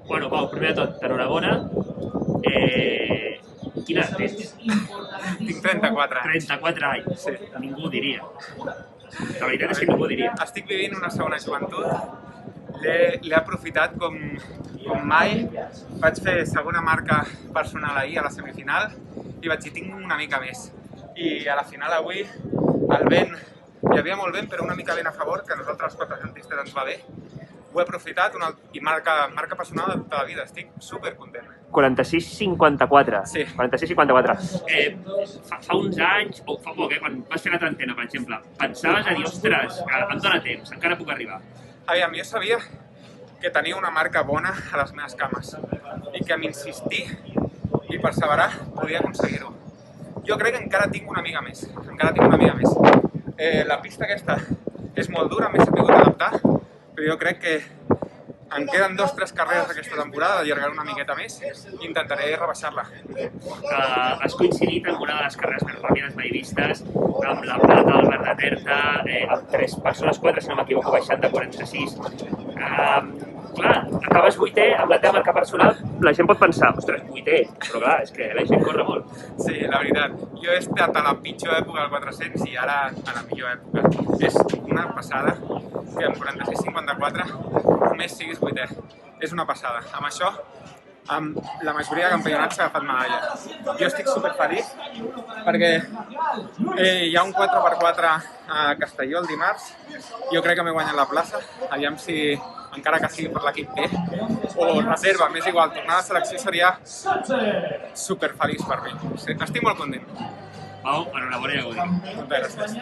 Bueno, Pau, primer de tot, enhorabona. Quina edat tens? Tinc 34 anys. 34 anys. Sí. Ningú ho diria. La veritat és que ningú ho diria. Estic vivint una segona joventut. L'he aprofitat com mai. Vaig fer segona marca personal ahir a la semifinal i vaig dir, tinc una mica més. I a la final avui el vent, hi havia molt vent, però una mica vent a favor, que a nosaltres els quatrecentistes ens va bé. Ho he aprofitat i marca personal de tota la vida. Estic supercontent. 46-54. Sí. 46-54. Fa uns anys, o fa poc, quan vas fer la trentena, per exemple, pensaves a dir, ostres, em dóna temps, encara puc arribar. Aviam, jo sabia que tenia una marca bona a les meves cames i que amb insistir i perseverar podia aconseguir-ho. Jo crec que encara tinc una mica més. La pista aquesta és molt dura, m'he sabut adaptar, però jo crec que em queden 2 o 3 carreres aquesta temporada, allargaré una miqueta més i intentaré rebaixar-la. Has coincidit amb una de les carreres més ràpides mai vistes, amb la plata del Bernat Herta, amb 3 persones, 4, si no m'equivoco, baixant de 46. Clar, acabes 8è amb la teva marca personal, la gent pot pensar, ostres, 8è, però clar, és que la gent corre molt. Sí, la veritat. Jo he estat a la pitjor època del 400 i ara a la millor època. És una passada que amb 46-54 només siguis 8è. És una passada. Amb això, amb la majoria de campionats s'ha agafat medalla. Jo estic superfeliç perquè hi ha un 4x4 a Castelló el dimarts. Jo crec que m'he guanyat la plaça. Aviam si, encara que sigui per l'equip B, o reserva, m'és igual, tornar a la selecció seria superfeliç per mi. Estic molt content. Pau, enhorabona i a gaudir. Moltes gràcies.